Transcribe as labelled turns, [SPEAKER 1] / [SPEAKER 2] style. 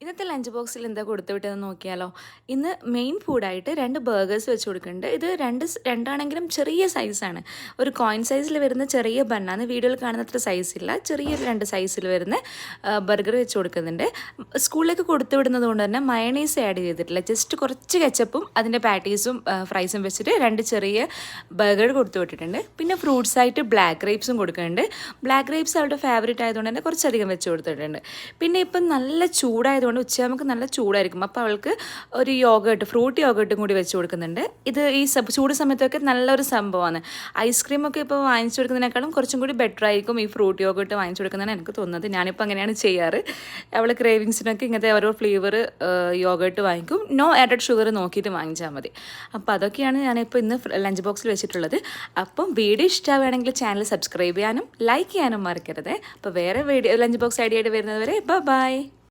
[SPEAKER 1] ഇന്നത്തെ ലഞ്ച് ബോക്സിൽ എന്താ കൊടുത്തു വിട്ടതെന്ന് നോക്കിയാലോ. ഇന്ന് മെയിൻ ഫുഡായിട്ട് 2 ബർഗേഴ്സ് വെച്ച് കൊടുക്കുന്നുണ്ട്. ഇത് രണ്ടാണെങ്കിലും ചെറിയ സൈസാണ്. ഒരു കോയിൻ സൈസിൽ വരുന്ന ചെറിയ ബണ്ണാണ്. വീഡിയോയിൽ കാണുന്ന അത്ര സൈസില്ല, ചെറിയൊരു 2 സൈസിൽ വരുന്ന ബർഗർ വെച്ച് കൊടുക്കുന്നുണ്ട്. സ്കൂളിലേക്ക് കൊടുത്തു വിടുന്നത് കൊണ്ട് തന്നെ മയണൈസ് ആഡ് ചെയ്തിട്ടില്ല. ജസ്റ്റ് കുറച്ച് കെച്ചപ്പും അതിൻ്റെ പാറ്റീസും ഫ്രൈസും വെച്ചിട്ട് 2 ചെറിയ ബർഗർ കൊടുത്തു വിട്ടിട്ടുണ്ട്. പിന്നെ ഫ്രൂട്ട്സ് ആയിട്ട് ബ്ലാക്ക് ഗ്രേപ്സും കൊടുക്കുന്നുണ്ട്. ബ്ലാക്ക് ഗ്രേപ്സ് അവളുടെ ഫേവറേറ്റ് ആയതുകൊണ്ട് തന്നെ കുറച്ചധികം വെച്ച് കൊടുത്തിട്ടുണ്ട്. പിന്നെ ഇപ്പം നല്ല ചൂടായതുകൊണ്ട് ഉച്ചയാകുമ്പോൾ നല്ല ചൂടായിരിക്കും. അപ്പോൾ അവൾക്ക് ഒരു ഫ്രൂട്ടി യോഗേർട്ടും കൂടി വെച്ച് കൊടുക്കുന്നുണ്ട്. ഇത് ഈ ചൂട് സമയത്തൊക്കെ നല്ലൊരു സംഭവമാണ്. ഐസ്ക്രീമൊക്കെ ഇപ്പോൾ വാങ്ങിച്ചു കൊടുക്കുന്നതിനേക്കാളും കുറച്ചും കൂടി ബെറ്റർ ആയിരിക്കും ഈ ഫ്രൂട്ടി യോഗേർട്ട് വാങ്ങിച്ചു കൊടുക്കുന്നതാണ് എനിക്ക് തോന്നുന്നത്. ഞാനിപ്പോൾ അങ്ങനെയാണ് ചെയ്യാറ്. അവൾ ക്രേവിങ്സിനൊക്കെ ഇങ്ങനത്തെ ഓരോ ഫ്ലേവർ യോഗേർട്ട് വാങ്ങിക്കും. നോ ആഡഡ് ഷുഗർ നോക്കിയിട്ട് വാങ്ങിച്ചാൽ മതി. അപ്പോൾ അതൊക്കെയാണ് ഞാനിപ്പോൾ ഇന്ന് ലഞ്ച് ബോക്സിൽ വെച്ചിട്ടുള്ളത്. അപ്പം വീഡിയോ ഇഷ്ടമാവുകയാണെങ്കിൽ ചാനൽ സബ്സ്ക്രൈബ് ചെയ്യാനും ലൈക്ക് ചെയ്യാനും മറക്കരുത്. അപ്പോൾ വേറെ വീഡിയോ ലഞ്ച് ബോക്സ് ഐഡിയ ആയിട്ട് വരുന്നത് വരെ ബൈ.